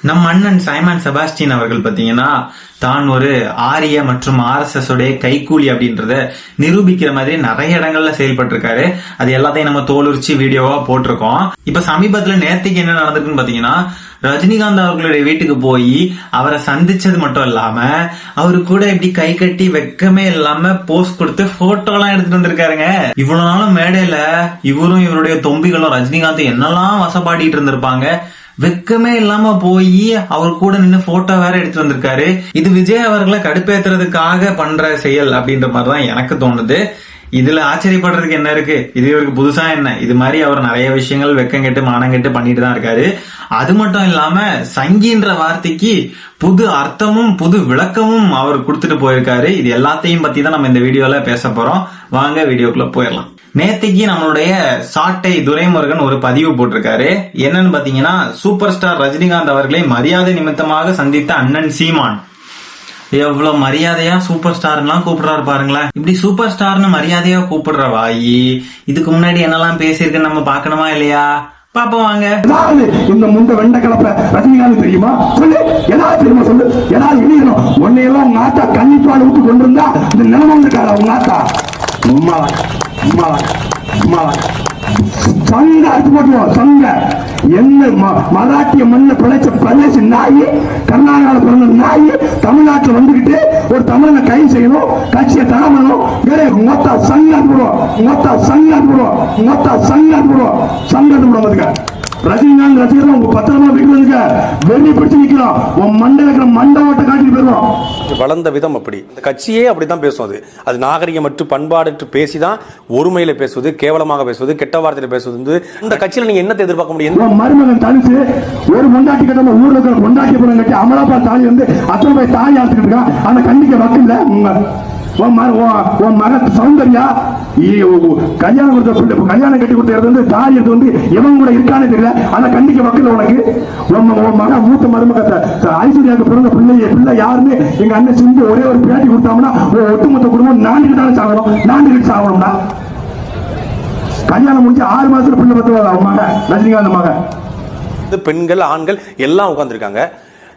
நம் அண்ணன் சைமன் செபாஸ்டியன் அவர்கள் பாத்தீங்கன்னா தான் ஒரு ஆரிய மற்றும் RSS உடைய கைக்கூலி அப்படின்றத நிரூபிக்கிற மாதிரி நிறைய இடங்கள்ல செயல்பட்டு இருக்காரு. அது எல்லாத்தையும் நம்ம தோலுரிச்சு வீடியோவா போட்டிருக்கோம். இப்ப சமீபத்துல நேத்துக்கு என்ன நடந்திருக்குன்னு பாத்தீங்கன்னா, ரஜினிகாந்த் அவர்களுடைய வீட்டுக்கு போய் அவரை சந்திச்சது மட்டும் இல்லாம அவரு கூட இப்படி கை கட்டி வெக்கமே இல்லாம போஸ் கொடுத்து போட்டோ எல்லாம் எடுத்துட்டு வந்திருக்காருங்க. இவ்வளவு நாளும் மேடையில இவரும் இவருடைய தொம்பிகளும் ரஜினிகாந்த் என்னெல்லாம் வசப்பாடிட்டு இருந்திருப்பாங்க. வெக்கமே இல்லாம போய் அவர் கூட நின்று போட்டோ வேற எடுத்து வந்திருக்காரு. இது விஜய் அவர்களை கடுப்பேத்துறதுக்காக பண்ற செயல் அப்படின்ற மாதிரிதான் எனக்கு தோணுது. இதுல ஆச்சரியப்படுறதுக்கு என்ன இருக்கு? இது இவருக்கு புதுசா என்ன? இது மாதிரி அவர் நிறைய விஷயங்கள் வெக்கம் கெட்டு மானம் கெட்டு பண்ணிட்டு தான் இருக்காரு. அது மட்டும் இல்லாம சங்கின்ற வார்த்தைக்கு புது அர்த்தமும் புது விளக்கமும் அவர் கொடுத்துட்டு போயிருக்காரு. இது எல்லாத்தையும் பத்தி தான் நம்ம இந்த வீடியோல பேச போறோம். வாங்க வீடியோக்குள்ள போயிடலாம். நேத்திக்கு நம்மளுடைய சாட்டை துரைமுருகன் ஒரு பதிவு போட்டிருக்காரு. என்னன்னு பாத்தீங்கன்னா, சூப்பர் ஸ்டார் ரஜினிகாந்த் அவர்களை மரியாதை நிமித்தமாக சந்தித்த அண்ணன் சீமான். எவ்வளவு மரியாதையா சூப்பர் ஸ்டார்லாம் கூப்பிடுறாரு பாருங்களேன். இப்படி சூப்பர் ஸ்டார்னு மரியாதையா கூப்பிடுற வாயி இதுக்கு முன்னாடி என்னெல்லாம் பேசியிருக்குன்னு நம்ம பாக்கணுமா இல்லையா? பாப்போம் வாங்க. இந்த முண்டை வெண்ட கலப்ப ரஜினிகாந்த் தெரியுமா? சொல்லு, ஏதாவது தெரியுமா? சொல்லு, ஏதாவது எழுதணும். உன்னையெல்லாம் உங்க ஆத்தா கன்னிப்பால் விட்டு கொண்டு இருந்தா இந்த நிலமந்துக்காரா உங்க ஆத்தா சங்க அறுத்து போட்டுவோம். சங்க என்ன மராட்டிய மண்ண பிழைச்ச பிரதேச நாயி, கர்நாடகாவில் பிறந்த நாயி தமிழ்நாட்டில் வந்துகிட்டு ஒரு தமிழனை கைது செய்யணும், கட்சியை தரமணும். மொத்தா சங்க ரஜினிகாந்த் ரசிகர்கள் உங்க பத்திரமா வீட்டு வந்துக்க, வெறி பிடிச்சு நிக்கிறோம். உன் மண்டை இருக்கிற மண்டை ஓட்ட காட்டிட்டு போயிடுவோம். வளர்ந்த விதம் அப்படி, இந்த கட்சியே அப்படித்தான் பேசுவது. அது நாகரிகம் மற்றும் பண்பாடு பேசிதான் ஒருமையில பேசுவது, கேவலமாக பேசுவது, கெட்ட வார்த்தையில பேசுவது. இந்த கட்சியில நீங்க என்னத்தை எதிர்பார்க்க முடியும்? மருமகன் தனிச்சு ஒரு கொண்டாட்டி கட்ட ஊர்ல இருக்கிற கொண்டாட்டி பணம் கட்டி அமலாப்பா தாலி வந்து அத்தனை போய் தாலி ஆத்துக்கிட்டு இருக்கான். ஆனா கண்டிக்க வக்கில்ல உன் மகன் சௌந்தர்யா கல்யாணம் கொடுத்த கல்யாணம் கட்டி கொடுத்தது வந்து தாலி எடுத்து வந்து எவன் கூட இருக்கானே தெரியல. ஆனா கண்டிக்க வக்கில்ல உனக்கு. உன் மகன் மூத்த மருமக ஐஸ்வர்யாவுக்கு பிறந்த பிள்ளை யாருன்னு எங்க அண்ணன் செஞ்சு ஒரே ஒரு பேட்டி கொடுத்தாங்கன்னா ஒட்டுமொத்த குடும்பம் நாண்டுகிட்டு சாகணும்னா. கல்யாணம் முடிஞ்சு 6 மாசத்துல பிள்ளை பத்துவாங்க அவன் மகன், ரஜினிகாந்த் மகன். பெண்கள் ஆண்கள் எல்லாம் உட்கார்ந்துருக்காங்க.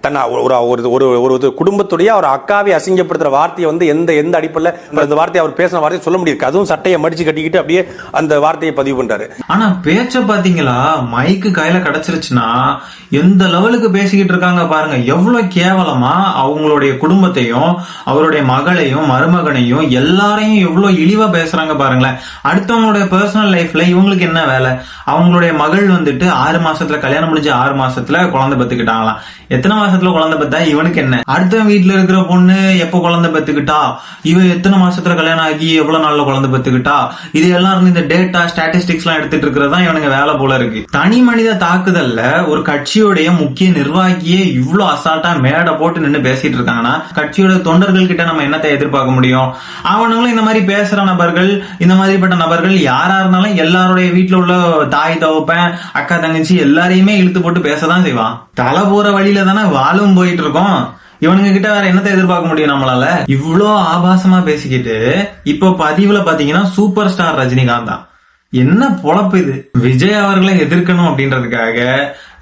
தன்னை ஒரு குடும்பத்துடைய ஒரு அக்காவை அசிங்கப்படுத்துற வார்த்தையை வந்து எந்த அடிப்படையில் அந்த வார்த்தையை அவர் பேசின வார்த்தையை சொல்ல முடியாது. அதுவும் சட்டையை மடிச்சு கட்டிக்கிட்டு அப்படியே அந்த வார்த்தையை பதிவு பண்றாரு. ஆனா பேச்ச பாத்தீங்களா, மைக்கு கையில கிடைச்சிருச்சுன்னா எந்த லெவலுக்கு பேசிக்கிட்டு இருக்காங்க பாருங்க. எவ்வளவு கேவலமா அவங்களுடைய குடும்பத்தையும் அவருடைய மகளையும் மருமகனையும் எல்லாரையும் எவ்வளவு இழிவா பேசுறாங்க பாருங்களேன். அடுத்தவங்களுடைய பர்சனல் லைஃப்ல இவங்களுக்கு என்ன வேலை? அவங்களுடைய மகள் வந்துட்டு 6 மாசத்துல கல்யாணம் முடிஞ்சு 6 மாசத்துல குழந்தை பெத்துக்கிட்டாங்களாம். எத்தனை மாசத்துல குழந்தை பெத்தா இவனுக்கு என்ன? அடுத்த வீட்டுல இருக்கிற பொண்ணு எப்ப குழந்தை பெத்துக்கிட்டா, இவ எத்தனை மாசத்துல கல்யாணம் ஆகி எவ்வளவு நாள்ல குழந்தை பெத்துக்கிட்டா, இது எல்லாம் இந்த டேட்டா ஸ்டாட்டிஸ்டிக்ஸ் எல்லாம் எடுத்துட்டு இருக்கிறதா இவனுங்க வேலை போல இருக்கு. தனி மனித தாக்குதல்ல ஒரு கட்சியோடைய முக்கிய நிர்வாகியே இவ்வளவு அசால்ட்டா மேடை போட்டு நின்று பேசிட்டு இருக்காங்கன்னா கட்சியோட தொண்டர்கள் கிட்ட நம்ம என்னத்தை எதிர்பார்க்க முடியும்? அவனுங்களும் இந்த மாதிரி பேசுற நபர்கள், இந்த மாதிரிப்பட்ட நபர்கள் யாரா இருந்தாலும் எல்லாருடைய வீட்டுல உள்ள தாய் தகப்பன் அக்கா தங்கச்சி எல்லாரையுமே இழுத்து போட்டு பேசதான் செய்வான். தலை போற வழியில தானே வாழும் போயிட்டு இருக்கோம். இவனுங்க கிட்ட வேற என்னத்தை எதிர்பார்க்க முடியும் நம்மளால? இவ்வளோ ஆபாசமா பேசிக்கிட்டு இப்ப பதிவுல பாத்தீங்கன்னா சூப்பர் ஸ்டார் ரஜினிகாந்த் தான். என்ன பொழப்பு இது? விஜய் அவர்களை எதிர்க்கணும் அப்படின்றதுக்காக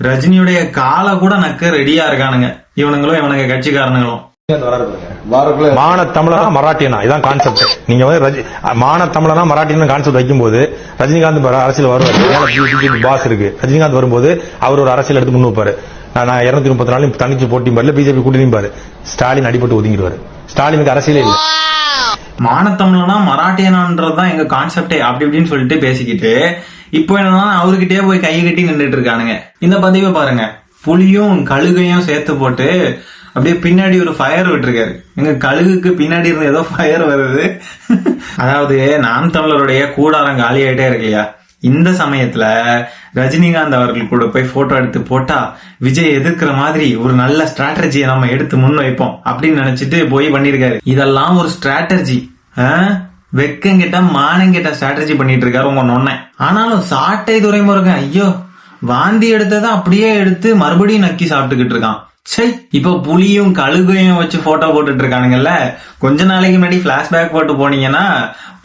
ரஜினியுடைய காலை கூட நக்க ரெடியா இருக்கானுங்க இவனுங்களும் இவனுங்க கட்சிக்காரனுங்களும். மான தமிழனா மராட்டியனா இதான் கான்செப்ட். நீங்க வந்து மான தமிழனா மராட்டியன் கான்செப்ட் வைக்கும் போது ரஜினிகாந்த் அரசியல் வருவார். பாஸ் இருக்கு. ரஜினிகாந்த் வரும்போது அவர் ஒரு அரசியல் எடுத்து முன் வைப்பாரு. நான் 234 தனிச்சு போட்டியும் பிஜேபி கூட்டணியும் பாரு. ஸ்டாலின் அடிபட்டு ஒதுங்கிடுவாரு. ஸ்டாலினுக்கு அரசியலே இல்லை. மானத்தமிழனா மராட்டியனான்றதுதான் எங்க கான்செப்டே அப்படி இப்படின்னு சொல்லிட்டு பேசிக்கிட்டு இப்போ என்னன்னா அவர்கிட்டயே போய் கை கட்டி நின்றுட்டு இருக்கானுங்க. இந்த பதிவை பாருங்க. புலியும் கழுகையும் சேர்த்து போட்டு அப்படியே பின்னாடி ஒரு ஃபயர் விட்டுருக்காரு. எங்க கழுகுக்கு பின்னாடி இருந்து ஏதோ ஃபயர் வருது. அதாவது நாம் தமிழருடைய கூடாரம் காலி ஆயிட்டே இருக்கு இல்லையா? இந்த சமயத்துல ரஜினிகாந்த் அவர்கள் கூட போய் போட்டோ எடுத்து போட்டா விஜய் எதிர்க்கிற மாதிரி ஒரு நல்ல ஸ்ட்ராட்டஜியை நம்ம எடுத்து முன் வைப்போம் அப்படின்னு நினைச்சிட்டு போய் பண்ணிருக்காரு. இதெல்லாம் ஒரு ஸ்ட்ராட்டஜி. வெக்கங்கிட்ட மானங்கிட்ட ஸ்ட்ராட்டஜி பண்ணிட்டு இருக்காரு உங்க நொன்ன. ஆனாலும் சாட்டை துரைமுருகன் ஐயோ வாந்தி எடுத்ததை அப்படியே எடுத்து மறுபடியும் நக்கி சாப்பிட்டுக்கிட்டு இருக்கான். சரி, இப்ப புலியும் கழுகையும் வச்சு போட்டோ போட்டுட்டு இருக்கானுங்கல்ல. கொஞ்ச நாளைக்கு முன்னாடி பிளாஷ்பேக் போட்டு போனீங்கன்னா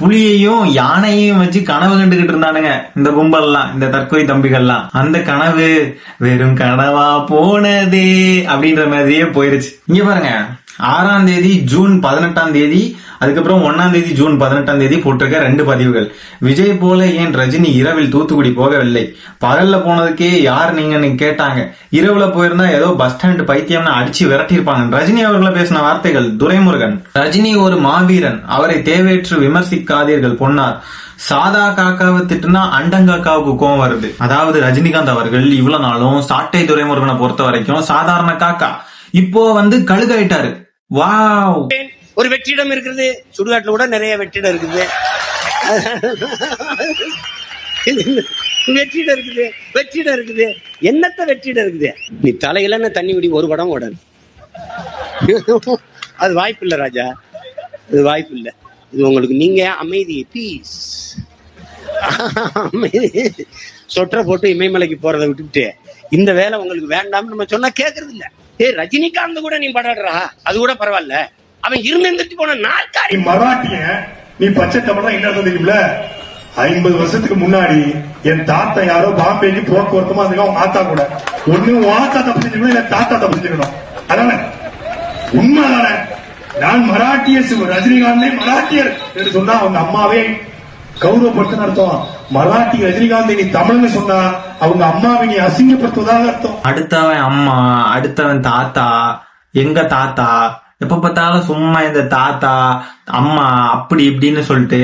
புலியையும் யானையையும் வச்சு கனவு கண்டுகிட்டு இருந்தானுங்க இந்த கும்பல்லாம், இந்த தற்கொலை தம்பிகள்லாம். அந்த கனவு வெறும் கனவா போனதே அப்படின்ற மாதிரியே போயிருச்சு. இங்க பாருங்க, 6ஆம் தேதி ஜூன் 18ஆம் தேதி, அதுக்கப்புறம் 1ஆம் தேதி ஜூன் 18ஆம் தேதி போட்டிருக்க 2 பதிவுகள். விஜய் போல ஏன் ரஜினி இரவில் தூத்துக்குடி போகவில்லை? பகல்ல போனதுக்கே யார் நீங்கன்னு கேட்டாங்க. இரவுல போயிருந்தா ஏதோ பஸ் ஸ்டாண்ட் பைத்தியம்னு அடிச்சு விரட்டியிருப்பாங்க. ரஜினி அவர்களை பேசின வார்த்தைகள். துரைமுருகன், ரஜினி ஒரு மாவீரன், அவரை தேவையற்று விமர்சிக்காதீர்கள் பொன்னார். சாதா காக்காவை திட்டுனா அண்டங்காக்காவுக்கு கோவம் வருது. அதாவது ரஜினிகாந்த் அவர்கள் இவ்வளவு நாளும் சாட்டை துரைமுருகனை பொறுத்த வரைக்கும் சாதாரண காக்கா, இப்போ கழுகாயிட்டாரு. வாவ், ஒரு வெற்றிடம் இருக்கிறது. சுடுகாட்டுல கூட நிறைய வெற்றிடம் இருக்குது. வெற்றிடம் இருக்குது, வெற்றிடம் இருக்குது. என்னத்த வெற்றிடம் இருக்குது? நீ தலையில தண்ணி விடி ஒரு படம் ஓடாது. அது வாய்ப்பு இல்லை ராஜா, அது வாய்ப்பு இல்லை. இது உங்களுக்கு நீங்க அமைதி, பீஸ், அமைதி. சொற்ற போட்டு இமயமலைக்கு போறதை விட்டுவிட்டு இந்த வேலை உங்களுக்கு வேண்டாம்னு நம்ம சொன்னா கேட்கறது இல்ல. ரஜினிகாந்த் கூட நீ படாடுறா, அது கூட பரவாயில்ல. அவன் இருந்துட்டு போன நாற்காலி மராட்டிய நீ பச்சை தமிழ் என்ன தெரியுமில? 50 வருஷத்துக்கு முன்னாடி என் தாத்தா யாரோ பாம்பேக்கு போக்குவரத்துமா அதுக்கு அவங்க ஆத்தா கூட ஒண்ணு ஆத்தா தப்பு செஞ்சுக்கணும், இல்ல தாத்தா தப்பு செஞ்சுக்கணும். அதானே உண்மைதானே? நான் மராட்டிய ரஜினிகாந்தே மராட்டியர் என்று சொன்னா அவங்க அம்மாவே கௌரவப்படுத்த அர்த்தம். மராட்டி ரஜினிகாந்த் நீ தமிழ்னு சொன்னா அவங்க அம்மாவை நீ அசிங்கப்படுத்துவதாக அர்த்தம். அடுத்தவன் அம்மா, அடுத்தவன் தாத்தா, எங்க தாத்தா, எப்ப பார்த்தாலும் சும்மா இந்த தாத்தா அம்மா அப்படி இப்படின்னு சொல்லிட்டு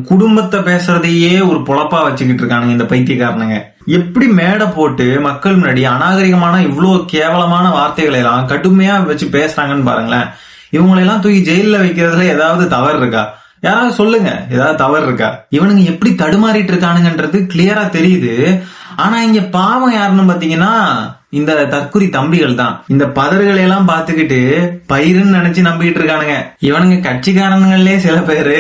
குடும்பத்தை பேசுறதையே ஒரு பொழப்பா வச்சுக்கிட்டு இருக்கானுங்க இந்த பைத்தியக்காரனுங்க. எப்படி மேடை போட்டு மக்கள் முன்னாடி அநாகரிகமான இவ்வளவு கேவலமான வார்த்தைகளை எல்லாம் கடுமையா வச்சு பேசுறாங்கன்னு பாருங்களேன். இவங்களெல்லாம் தூக்கி ஜெயில வைக்கிறதுல ஏதாவது தவறு இருக்கா? யாராவது சொல்லுங்க, ஏதாவது தவறு இருக்கா? இவனுங்க எப்படி தடுமாறிட்டு இருக்கானுங்கன்றது கிளியரா தெரியுது. ஆனா இங்க பாவம் யாருன்னு பாத்தீங்கன்னா இந்த தற்குறி தம்பிகள் தான். இந்த பதறுகளை எல்லாம் பாத்துக்கிட்டு பயிருன்னு நினைச்சு நம்பிக்கிட்டு இருக்கானுங்க. இவனுங்க கட்சிக்காரனுங்களே சில பேரு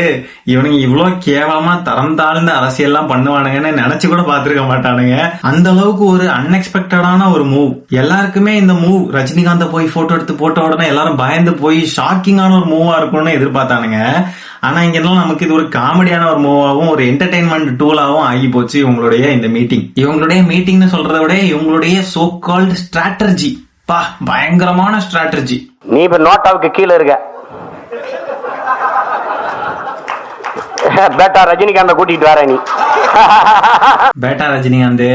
இவனுங்க இவ்வளவு கேவலமா தரம் தாழ்ந்த அரசியல் எல்லாம் பண்ணுவானுங்கன்னு நினைச்சு கூட பாத்துருக்க மாட்டானுங்க. அந்த அளவுக்கு ஒரு அன்எக்ஸ்பெக்டடான ஒரு மூவ். எல்லாருக்குமே இந்த மூவ் ரஜினிகாந்த போய் போட்டோ எடுத்து போட்ட உடனே எல்லாரும் பயந்து போய் ஷாக்கிங்கான ஒரு மூவா இருக்கும்னு எதிர்பார்த்தானுங்க. ஆனா இங்க எல்லாம் நமக்கு இது ஒரு காமெடியான ஒரு மூவாவும் ஒரு என்டர்டைன்மெண்ட் டூலாவும் ஆகி போச்சு இவங்களுடைய இந்த மீட்டிங். இவங்களுடைய மீட்டிங்னு சொல்றதை விட இவங்களுடைய சோ கால்டு ஸ்ட்ராட்டஜி, பா பயங்கரமான ஸ்ட்ராட்டஜி. நீ இப்ப நோட்டாவுக்கு கீழே இருக்க. பேட்டா ரஜினிகாந்த கூட்டிட்டு வர நீ. பேட்டா ரஜினிகாந்த்.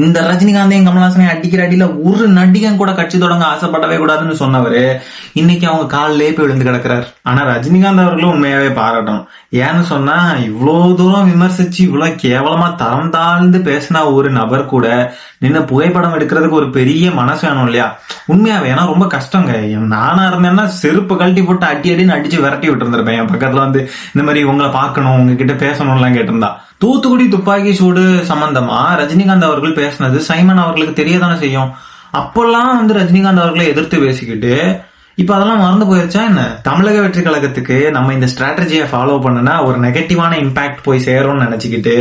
இந்த ரஜினிகாந்தையும் கமல்ஹாசனையும் அடிக்கிற அடியில ஒரு நடிகன் கூட கட்சி தொடங்க ஆசைப்படவே கூடாதுன்னு சொன்னவரு இன்னைக்கு அவங்க காலிலே போய் விழுந்து கிடக்குறாரு. ஆனா ரஜினிகாந்த் அவர்களும் உண்மையாவே பாராட்டணும். ஏன்னு சொன்னா இவ்வளவு தூரம் விமர்சிச்சு இவ்வளவு கேவலமா தரம் தாழ்ந்து பேசின ஒரு நபர் கூட நின்று புகைப்படம் எடுக்கிறதுக்கு ஒரு பெரிய மனசு வேணும் இல்லையா? உண்மையாவே. ஏன்னா ரொம்ப கஷ்டங்க. நானா இருந்தேன்னா செருப்பு கழட்டி போட்டு அடி அடின்னு அடிச்சு விரட்டி விட்டு இருந்திருப்பேன். என் பக்கத்துல இந்த மாதிரி உங்களை பார்க்கணும், உங்ககிட்ட பேசணும்லாம் கேட்டிருந்தா. தூத்துக்குடி துப்பாக்கி சூடு சம்பந்தமா ரஜினிகாந்த் அவர்கள் பேசினது சைமன் அவர்களுக்கு தெரியதானே செய்யும். அப்பெல்லாம் ரஜினிகாந்த் அவர்களை எதிர்த்து பேசிக்கிட்டு இப்ப அதெல்லாம் மறந்து போயிருச்சா என்ன? தமிழக வெற்றி கழகத்துக்கு நம்ம இந்த ஸ்ட்ராட்டஜியை ஃபாலோ பண்ணுனா ஒரு நெகட்டிவான இம்பாக்ட் போய் சேரும்னு நினைச்சுக்கிட்டு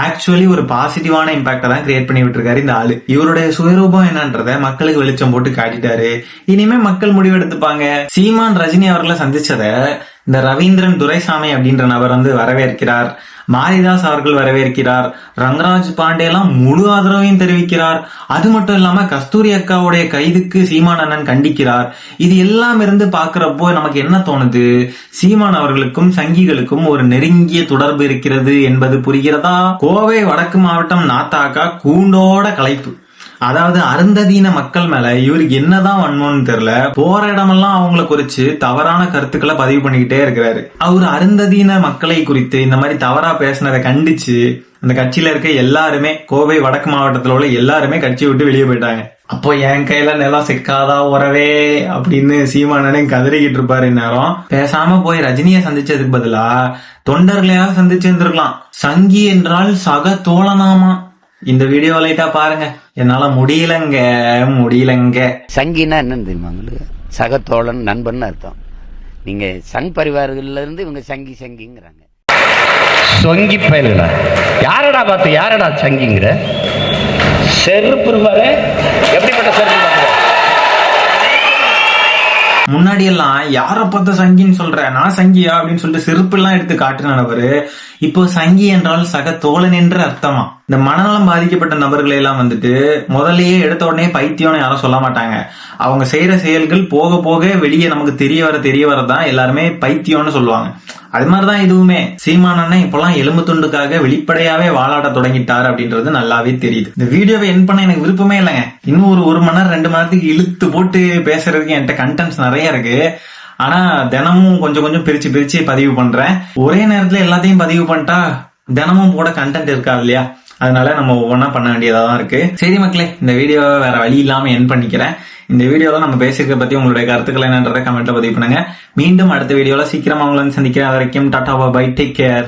ஆக்சுவலி ஒரு பாசிட்டிவான இம்பாக்ட தான் கிரியேட் பண்ணி விட்டுருக்காரு இந்த ஆளு. இவருடைய சுயரூபம் என்னன்றத மக்களுக்கு வெளிச்சம் போட்டு காட்டிட்டாரு. இனிமே மக்கள் முடிவெடுத்துப்பாங்க. சீமான் ரஜினி அவர்களை சந்திச்சத இந்த ரவீந்திரன் துரைசாமி அப்படின்ற நபர் வரவேற்கிறார். மாரிதாஸ் அவர்கள் வரவேற்கிறார். ரங்கராஜ் பாண்டே எல்லாம் முழு ஆதரவையும் தெரிவிக்கிறார். அது மட்டும் இல்லாம கஸ்தூரி அக்காவுடைய கைதுக்கு சீமான் அண்ணன் கண்டிக்கிறார். இது எல்லாம் இருந்து பாக்குறப்போ நமக்கு என்ன தோணுது? சீமான் அவர்களுக்கும் சங்கிகளுக்கும் ஒரு நெருங்கிய தொடர்பு இருக்கிறது என்பது புரிகிறதா? கோவை வடக்கு மாவட்டம் நாத்தாக்கா கூண்டோட கலைப்பு. அதாவது அருந்ததீன மக்கள் மேல இவருக்கு என்னதான் வன்மம்னு தெரியல. போற இடமெல்லாம் அவங்கள குறிச்சு தவறான கருத்துக்களை பதிவு பண்ணிக்கிட்டே இருக்கிறாரு. அவர் அருந்ததீன மக்களை குறித்து இந்த மாதிரி தவறா பேசினதை கண்டிச்சு அந்த கட்சியில இருக்க எல்லாருமே, கோவை வடக்கு மாவட்டத்துல உள்ள எல்லாருமே கட்சியை விட்டு வெளியே போயிட்டாங்க. அப்போ என் கையில நிலம் சிக்காதா உறவே அப்படின்னு சீமானனே கதறிக்கிட்டு இருப்பாரு. நேரம் பேசாம போய் ரஜினியை சந்திச்சதுக்கு பதிலா தொண்டர்களையாவது சந்திச்சு இருந்திருக்கலாம். சங்கி என்றால் சக தோழனாமா. இந்த வீடியோ லைட்டா பாருங்க. என்னால முடியலங்க. சங்கின்னா என்னன்னு தெரியுமா உங்களுக்கு? சக தோழன், நண்பன் அர்த்தம். நீங்க சங் பரிவாரங்கள்ல இருந்து இவங்க சங்கிங்கிறாங்க. சொங்கி பயல்களா? யாரடா பார்த்து யாரடா சங்கிங்கிற? செருப்பு பாரு, எப்படிப்பட்ட செருப்பு பாரு. முன்னாடி எல்லாம் யார பார்த்த சங்கின்னு சொல்ற, நான் சங்கியா அப்படின்னு சொல்லிட்டு செருப்பு எல்லாம் எடுத்து காட்டுனவரு இப்போ சங்கி என்றால் சக தோழன் என்று அர்த்தமா. இந்த மனநலம் பாதிக்கப்பட்ட நபர்களை எல்லாம் வந்துட்டு முதல்லயே எடுத்த உடனே பைத்தியம்னு யாரும் சொல்ல மாட்டாங்க. அவங்க செய்யற செயல்கள் போக போக வெளியே நமக்கு தெரிய வரதான் எல்லாருமே பைத்தியம்னு சொல்லுவாங்க. அது மாதிரிதான் இதுவுமே. சீமானண்ணன் இப்பெல்லாம் எலும்பு துண்டுக்காக வெளிப்படையாவே வாழாட தொடங்கிட்டாரு அப்படின்றது நல்லாவே தெரியுது. இந்த வீடியோவை என் பண்ண எனக்கு விருப்பமே இல்லைங்க. இன்னும் ஒரு மணி நேரம் 2 மணி நேரத்துக்கு இழுத்து போட்டு பேசுறதுக்கு என்கிட்ட கண்டென்ட்ஸ் நிறைய இருக்கு. ஆனா தினமும் கொஞ்சம் பிரிச்சு பதிவு பண்றேன். ஒரே நேரத்துல எல்லாத்தையும் பதிவு பண்ணிட்டா தினமும் போட கண்டென்ட் இருக்காது இல்லையா? அதனால நம்ம ஒவ்வொன்றா பண்ண வேண்டியதா தான் இருக்கு. சரி மக்களே, இந்த வீடியோவை வேற வழி இல்லாம என் பண்ணிக்கிறேன். இந்த வீடியோல நம்ம பேசிருக்க பத்தி உங்களுடைய கருத்துக்கள் என்னன்றதை கமெண்ட்ல பதிவு பண்ணுங்க. மீண்டும் அடுத்த வீடியோல சீக்கிரமா உங்களை சந்திக்கிறேன். அது வரைக்கும் டாடா பை, டேக் கேர்.